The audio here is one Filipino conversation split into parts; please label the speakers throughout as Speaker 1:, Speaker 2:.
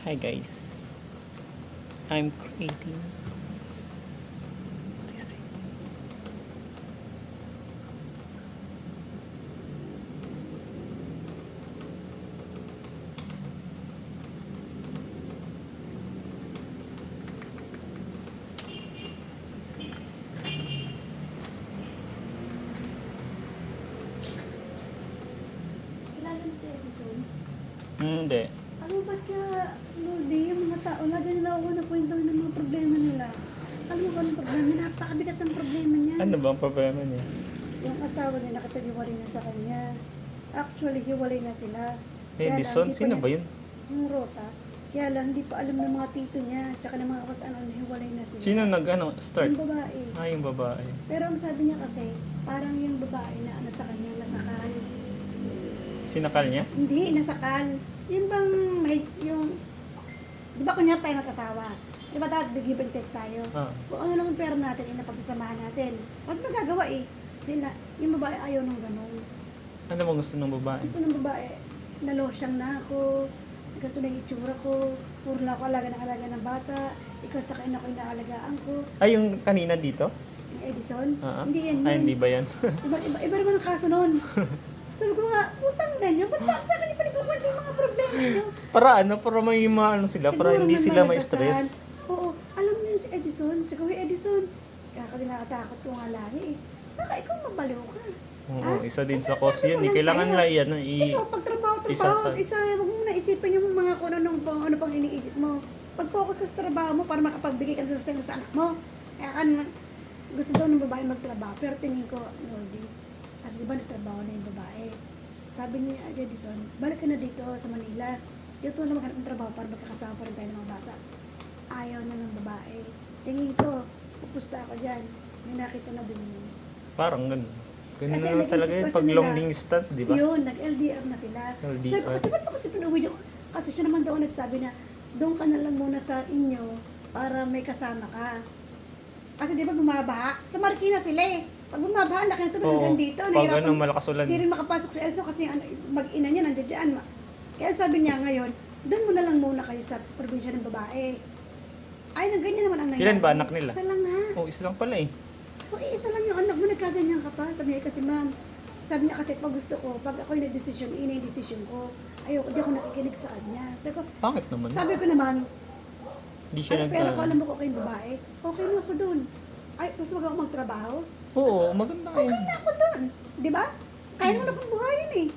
Speaker 1: Hi guys, I'm creating resin.
Speaker 2: Kilala mo si Edison?
Speaker 1: Hindi.
Speaker 2: Ano ba't ka, Lodi, yung mga tao, lagi nila ako nakwentuhan ng mga problema nila. Alam mo ba ang problema niya? Napakabigat ng problema niya.
Speaker 1: Ano ba ang problema niya?
Speaker 2: Yung asawa niya nakipag-hiwalay na sa kanya. Actually, hiwalay na sila. Kaya lang,
Speaker 1: Edison?
Speaker 2: hindi pa
Speaker 1: Sino
Speaker 2: niya-
Speaker 1: ba yun?
Speaker 2: Yung Rota. Kaya lang, hindi pa alam ng mga tito niya, tsaka ng mga kapag-ano, hiwalay na sila.
Speaker 1: Sino start?
Speaker 2: Yung babae.
Speaker 1: Yung babae.
Speaker 2: Pero ang sabi niya kasi, parang yung babae na ano sa kanya, nasakal.
Speaker 1: Sinakal niya?
Speaker 2: Hindi, nasakal. Yun bang may, yung, di ba kunyari tayo mag-asawa? Di ba dapat give and take tayo?
Speaker 1: Ah.
Speaker 2: Kung ano lang ang pera natin, inapagsasamahan natin. Ba't magagawa eh? Sila, yung babae ayaw nung ganun.
Speaker 1: Ano bang gusto ng babae?
Speaker 2: Gusto ng babae, nalosyang na ako, ganito na yung itsura ko, puro na ako alaga ng bata, ikaw tsaka ina ko inaalagaan ko.
Speaker 1: Ay, yung kanina dito?
Speaker 2: Yung Edison,
Speaker 1: Ah,
Speaker 2: hindi yan
Speaker 1: Ay,
Speaker 2: yun.
Speaker 1: hindi ba yan?
Speaker 2: Iba naman ang kaso nun. Sabi ko nga, utang na nyo, ba't sa akin yung pinagkukwento yung mga problema nyo?
Speaker 1: Para may mga ano sila, para
Speaker 2: Siguro
Speaker 1: hindi
Speaker 2: man
Speaker 1: sila
Speaker 2: may
Speaker 1: ma-stress.
Speaker 2: labasan. Oo, alam mo yun si Edison. Sabi ko, Edison, kaya kasi nakatakot ko nga lagi eh. Baka ikaw mabaliw ka.
Speaker 1: Oo,
Speaker 2: Ha?
Speaker 1: isa din
Speaker 2: Eh,
Speaker 1: sa
Speaker 2: sabi
Speaker 1: cause
Speaker 2: ko
Speaker 1: yun.
Speaker 2: lang
Speaker 1: Kailangan
Speaker 2: sa'yo.
Speaker 1: lang yan.
Speaker 2: Ikaw, pag trabaho, huwag mo na isipin yung mga kung ano pang iniisip mo. Pag-focus ka sa trabaho mo para makapagbigay ka ng sustento sa anak mo. Kaya ka naman, gusto daw ng babae magtrabaho. Pero tingin ko, Lordy, kasi di ba nagtrabaho na yung babae. Sabi niya, Edison, balik ka na dito sa Manila. Dito na maghanap ng trabaho para magkakasama pa rin tayo ng mga bata. Ayaw na ng babae. Tingin ko, pupusta ako dyan. May nakita na dun yun.
Speaker 1: Parang ganun. Ganun
Speaker 2: Kasi
Speaker 1: na
Speaker 2: naging
Speaker 1: talaga yun.
Speaker 2: sitwasyon
Speaker 1: Pag
Speaker 2: nila,
Speaker 1: long distance, di ba?
Speaker 2: Yun, nag-LDR na sila.
Speaker 1: LDR.
Speaker 2: Sabi ko, kasi ba't mo kasi pinuwi yung... Kasi siya naman daw nagsabi na, doon ka na lang muna sa inyo para may kasama ka. Kasi di ba bumabaha? Sa Marikina sila eh. Pag bumabaha, laki na tubig hanggang dito.
Speaker 1: Pag ano, malakas ulan.
Speaker 2: Hindi rin makapasok si Elso kasi ano, mag-ina niya nandiyan dyan. Kaya sabi niya ngayon, doon mo na lang muna kayo sa probinsya ng babae. Ay, nang ganyan naman ang nangyari.
Speaker 1: Ilan ba anak nila?
Speaker 2: Isa lang ha.
Speaker 1: Isa lang pala eh.
Speaker 2: Kung isa lang yung anak mo, nagkaganyan ka pa. Sabi niya kasi, ma'am, sabi niya kasi pag gusto ko, pag ako yung nag-desisyon, ina yung desisyon ko, ayoko, di ako nakikinig sa kanya.
Speaker 1: Pangit naman.
Speaker 2: Sabi ko naman,
Speaker 1: Hindi siya
Speaker 2: pero ko alam mo ko kayong babae, okay na ako dun. Ay, gusto wag ako magtrabaho?
Speaker 1: Oo, maganda nga
Speaker 2: Okay
Speaker 1: yun.
Speaker 2: na ako dun. Di ba? Kaya mo na akong buhayin eh.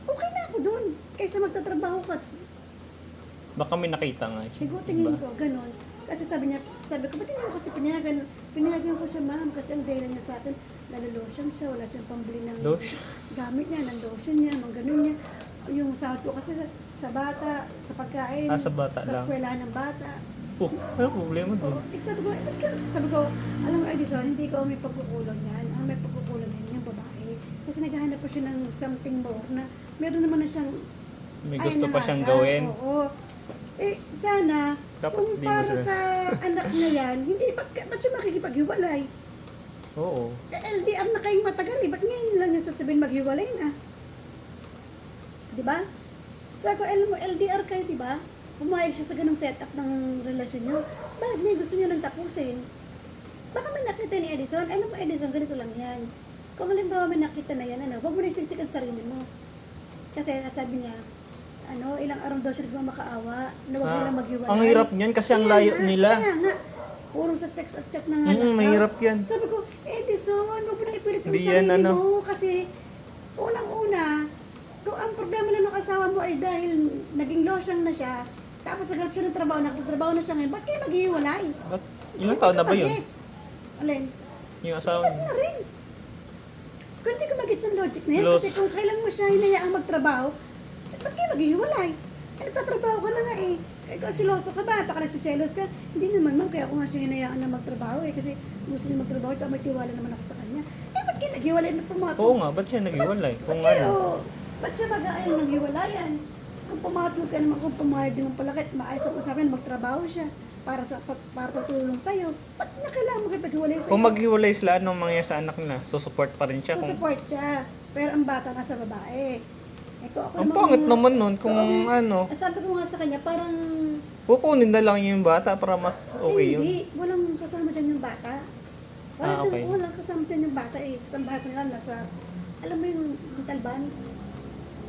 Speaker 2: Okay na ako dun. Kaysa magtatrabaho ka.
Speaker 1: Baka may nakita nga.
Speaker 2: Siguro tingin ko, ganun. Kasi sabi ko, ba't hindi mo kasi pinayagan ko siya, ma'am, kasi ang dahilan niya sa akin, nalolotion siya, wala siyang pambili ng
Speaker 1: Lotion?
Speaker 2: gamit niya, ng lotion niya, mga ganun niya. Yung sahod ko kasi sa bata, sa pagkain,
Speaker 1: Sa bata
Speaker 2: sa
Speaker 1: lang.
Speaker 2: eskwelahan ng bata.
Speaker 1: Ano problema
Speaker 2: Oo,
Speaker 1: doon?
Speaker 2: sabi ko, alam mo Edison, hindi ko may pagkukulang yan. Ang may pagkukulang yan yung babae. Kasi naghahanap pa siya ng something more na meron naman na siyang
Speaker 1: May
Speaker 2: ayaw
Speaker 1: gusto
Speaker 2: na
Speaker 1: pa
Speaker 2: nga
Speaker 1: siyang
Speaker 2: siya.
Speaker 1: gawin.
Speaker 2: Oo. Eh, sana,
Speaker 1: Dapat
Speaker 2: kung
Speaker 1: di mo
Speaker 2: para
Speaker 1: sila-
Speaker 2: sa anak na yan, hindi, ba't siya makikipaghiwalay?
Speaker 1: Oo.
Speaker 2: Eh, LDR na kayong matagal eh, ba't ngayon lang niya sasabihin maghiwalay na? Diba? Sabi ko, alam mo, LDR kayo, diba? Pumayag siya sa ganung setup ng relasyon niyo. Bakit niya gusto niyo nang tapusin? Baka may nakita ni Edison. Alam mo, Edison, ganito lang yan. Kung halimbawa may nakita na yan, huwag mo na isiksik ang sarili mo. Kasi sabi niya, ilang araw daw siya nagmamakaawa, na huwag nila maghiwalay.
Speaker 1: Ang hirap niyan kasi ang
Speaker 2: Kaya
Speaker 1: layo
Speaker 2: nga,
Speaker 1: nila.
Speaker 2: Kaya nga, puro sa text at chat na nga lang.
Speaker 1: Mahirap yan.
Speaker 2: Sabi ko, Edison, huwag mo na ipilit yung
Speaker 1: Hindi yan,
Speaker 2: sarili mo. Kasi, unang-una, kung ang problema lang ng asawa mo ay dahil naging losyang na siya, tapos naghanap siya ng trabaho, nakapagtrabaho na siya ngayon, ba't kayo maghihiwalay?
Speaker 1: Ba't? Ilang taon na ba yun?
Speaker 2: Magets. Alin?
Speaker 1: Yung asawa
Speaker 2: Edad
Speaker 1: niya.
Speaker 2: na rin. Kung hindi ko magets ang logic na yan,
Speaker 1: Los.
Speaker 2: kasi kung kailan mo siya hinayaang magtrabaho, ba't kayo maghihiwalay? Eh, nagtatrabaho ka na nga eh. Kaya siloso ka ba? Baka nagsiselos ka? Hindi naman ma'am, kaya ako nga siya hinayaan na magtrabaho eh. Kasi gusto niya magtrabaho, tsaka may tiwala naman ako sa kanya. Eh, ba't kayo naghiwalay na pumatong?
Speaker 1: Oo nga, ba't siya naghiwalay? Kung ano.
Speaker 2: Ba't siya mag-aayang ng hiwalayan? Kung pumatong ka naman, kung pumayag naman pala, kahit maayos ang usapan, magtrabaho siya para tutulong sa'yo. Ba't na kailangan mo kapag-hiwalay sa'yo?
Speaker 1: Kung maghiwalay sila, anong mangyayari sa anak nila? So, support pa rin siya.
Speaker 2: Support siya. Pero ang bata nasa babae. Eh, kung ako
Speaker 1: Ang pangit naman nun kung
Speaker 2: kung-
Speaker 1: ano,
Speaker 2: Sabi ko nga sa kanya, parang
Speaker 1: kukunin na lang yung bata para mas okay yun.
Speaker 2: hindi, walang kasama dyan yung bata.
Speaker 1: Okay.
Speaker 2: Walang kasama dyan yung bata eh. Sa bahay ko nila, alam mo yung Talban?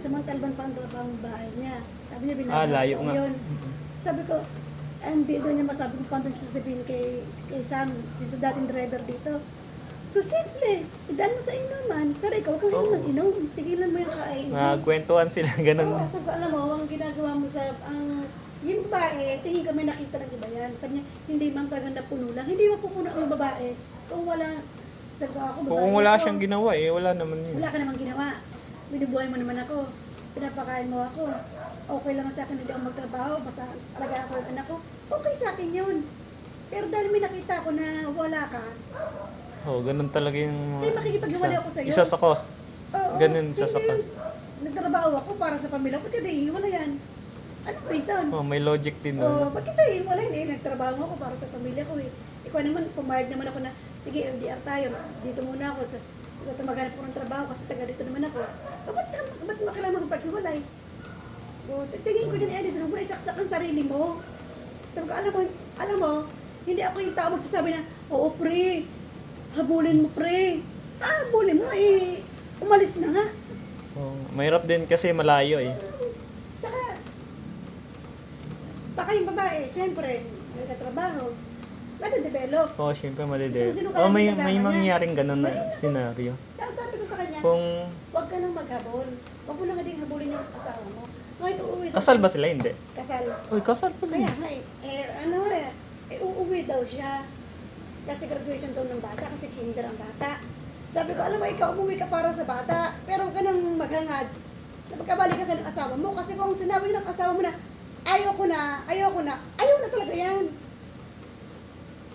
Speaker 2: Sa mga Talban pa ang bahay niya. Sabi niya,
Speaker 1: Layo
Speaker 2: binabata
Speaker 1: nga.
Speaker 2: yun. Sabi ko, hindi doon niya masabi kung paano siya sasabihin kay Sam, yung sa dating driver dito. So, simple. Idaan mo sa inuman. Pero ikaw, huwag kang
Speaker 1: Oo.
Speaker 2: inuman. Inom. Tigilan mo yung kain.
Speaker 1: Nagkwentuhan sila, ganun.
Speaker 2: Oo, sabi ko, alam mo, ang ginagawa mo yung babae, tingin kami nakita ng iba yan. Sabi niya, hindi ma'am talagang napuno lang. Hindi mapupuno ang babae kung wala, sabi ko ako, babae
Speaker 1: Kung wala
Speaker 2: ako.
Speaker 1: siyang ginawa wala naman yun.
Speaker 2: Wala ka namang ginawa. Binubuhay mo naman ako. Pinapakain mo ako. Okay lang sa akin, hindi ako magtrabaho. Basta alagaan ko yung anak ko. Okay sa akin yun. Pero dahil may nakita ko na wala ka,
Speaker 1: Ganun talaga yung
Speaker 2: eh makikipaghiwalay ako sa'yo.
Speaker 1: isa sa cost.
Speaker 2: Oo,
Speaker 1: Ganun isa sa
Speaker 2: hindi.
Speaker 1: cost.
Speaker 2: Nagtrabaho ako para sa pamilya ko. Ba't kita iiwala yan? Anong reason?
Speaker 1: May logic din
Speaker 2: Oh,
Speaker 1: doon.
Speaker 2: ba't kita iiwalay? Nagtrabaho ako para sa pamilya ko eh. Ikaw naman, pumayag naman ako na, sige, LDR tayo. Dito muna ako. Tapos maghanap ko ng trabaho kasi taga dito naman ako. Ba't makailangan magpaghiwalay? Tingin ko din, Edison, huwag mo na isaksak ang sarili mo. Sabi ko, alam mo, hindi ako yung tao magsasabi na, oo, pre, habulin mo, pre. Habulin mo, umalis na nga.
Speaker 1: Mahirap din kasi malayo
Speaker 2: Tsaka, baka yung babae, syempre, nagtatrabaho, nade-develop.
Speaker 1: Siyempre madidevelop.
Speaker 2: Sino ka lang
Speaker 1: May
Speaker 2: kasama niya?
Speaker 1: mangyaring ganun na
Speaker 2: May-
Speaker 1: senaryo.
Speaker 2: Sabi ko sa kanya,
Speaker 1: Kung
Speaker 2: huwag ka nang maghabol. Huwag mo lang din habulin yung asawa mo. Ngayon, uuwi daw
Speaker 1: kasal
Speaker 2: siya.
Speaker 1: ba sila? Hindi.
Speaker 2: Kasal.
Speaker 1: Uy, kasal pa
Speaker 2: Kaya
Speaker 1: rin.
Speaker 2: nga uuwi daw siya. Kasi graduation daw ng bata, kasi kinder ang bata. Sabi ko, alam mo, ikaw umuwi ka para sa bata, pero huwag ka nang maghangad na magkabalik ka ng asawa mo. Kasi kung sinabi ng asawa mo na, ayoko na, ayaw na talaga yan.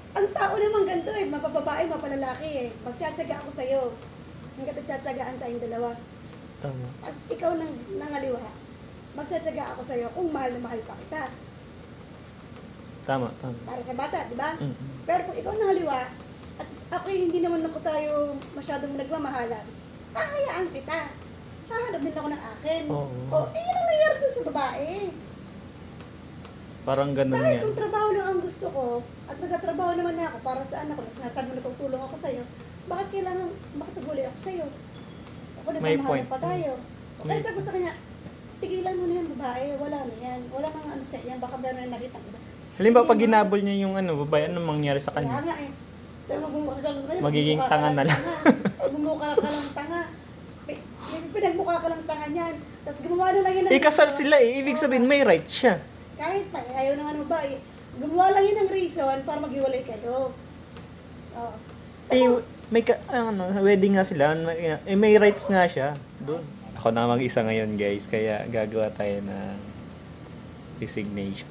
Speaker 2: Ang tao naman ganito mapababae, mapalalaki Magtsatsaga ako sa'yo. Hanggat nagtsatsagaan tayong dalawa.
Speaker 1: Tama.
Speaker 2: At ikaw nangaliwa, magtsatsaga ako sa'yo kung mahal na mahal pa kita.
Speaker 1: Tama.
Speaker 2: Para sa bata, di ba?
Speaker 1: Mm-mm.
Speaker 2: Pero kung ikaw nangaliwa, at ako hindi naman ako tayo masyadong nagmamahalan, hahayaan kita. Hahanap din ako ng akin.
Speaker 1: Oo.
Speaker 2: Yun ang nangyari dun sa babae.
Speaker 1: Parang ganun
Speaker 2: Dahil
Speaker 1: yan.
Speaker 2: kung trabaho lang ang gusto ko, at nagtatrabaho naman na ako para sa anak ko, at sinasabi mo na tutulong ako sa'yo, bakit kailangan makipag-uli ako sa'yo? Ako
Speaker 1: May
Speaker 2: nagmamahalan
Speaker 1: point.
Speaker 2: pa tayo.
Speaker 1: May
Speaker 2: Kaya sabi ko sa kanya, tigilan mo na yan babae, wala na yan. Wala kang ano sa yan, baka meron na nakita ko.
Speaker 1: Halimbawa pag ginabol niya yung babae, anong mangyari sa
Speaker 2: Kaya
Speaker 1: kanya?
Speaker 2: nga Sabi mo, bumukha ka lang sa kanya.
Speaker 1: Magiging
Speaker 2: magmumukha ka
Speaker 1: tanga na lang.
Speaker 2: Magmumukha ka lang tanga. Pinagmukha ka lang tanga niyan. Tapos gumawa na lang yun ng
Speaker 1: Kasal
Speaker 2: reason.
Speaker 1: sila Ibig sabihin may right siya.
Speaker 2: Kahit pa, ayaw na nga ng babae. Gumawa lang yun ng reason para maghiwalay kayo.
Speaker 1: Wedding nga sila. May rights nga siya. Doon. Ako na mag-isa ngayon guys. Kaya gagawa tayo ng resignation.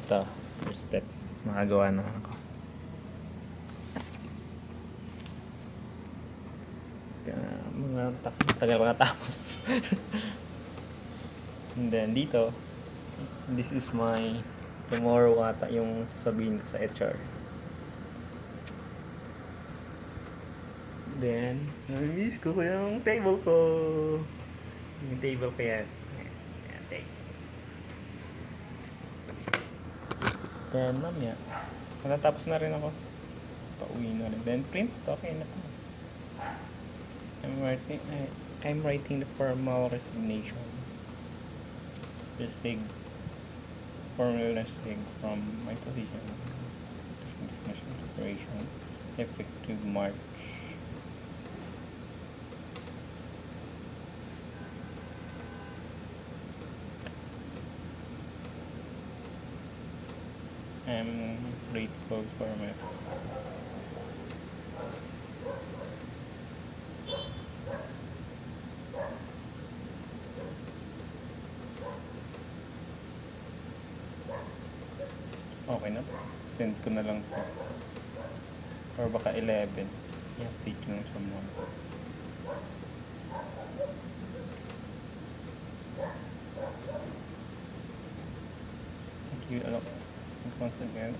Speaker 1: Ito. First step. Makagawa na ako. Tagal mga tapos. And then dito, this is my tomorrow ata yung sasabihin ko sa HR. Then, namiss ko yung table ko. Yung table ko yan. Ayan, take. Then, mamaya, natapos na rin ako. Pauwi na rin. Then, print. Okay na to. I'm writing the formal resignation. Formal resign from my position. International Corporation. Effective March. I'm grateful for my okay na to. Send ko na lang to. Or baka 11. I-update ko lang siya muna. Thank you a lot. Once again.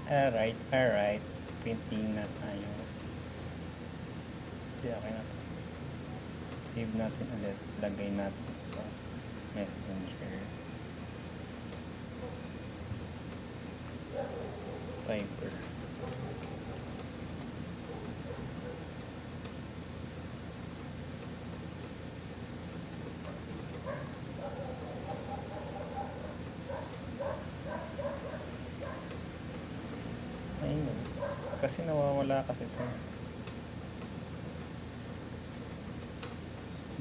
Speaker 1: Alright. Printing na tayo. Hindi, okay na to. Save natin ulit. Lagay natin sa Messenger. Viber. Ay, notes. Kasi nawawala kasi ito.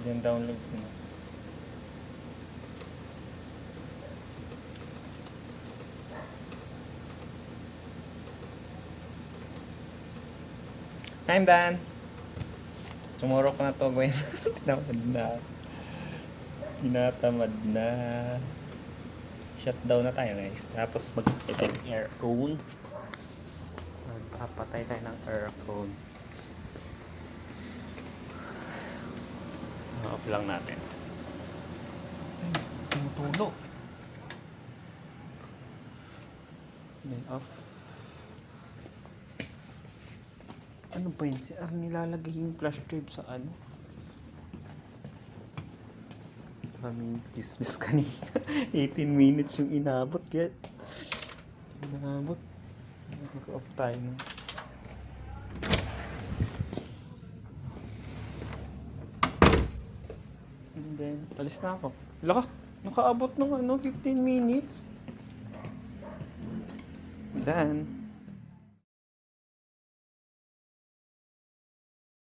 Speaker 1: Diyan download ko na. I'm done. Tomorrow ko na to gawin. Tinatamad na. Tinatamad na. Shutdown na tayo guys. Tapos mag-patay tayo ng aircon. Magpapatay tayo ng aircon. Off lang natin. Tumutulo. Then off. Ano ba yun? Si Ar nilalagay yung flash drive sa ano? Kaming dismiss kanina. 18 minutes yung inabot. Kaya inabot. Mag-off tayo na. And then, alis na ako. Laka, nakaabot ng 15 minutes. Done.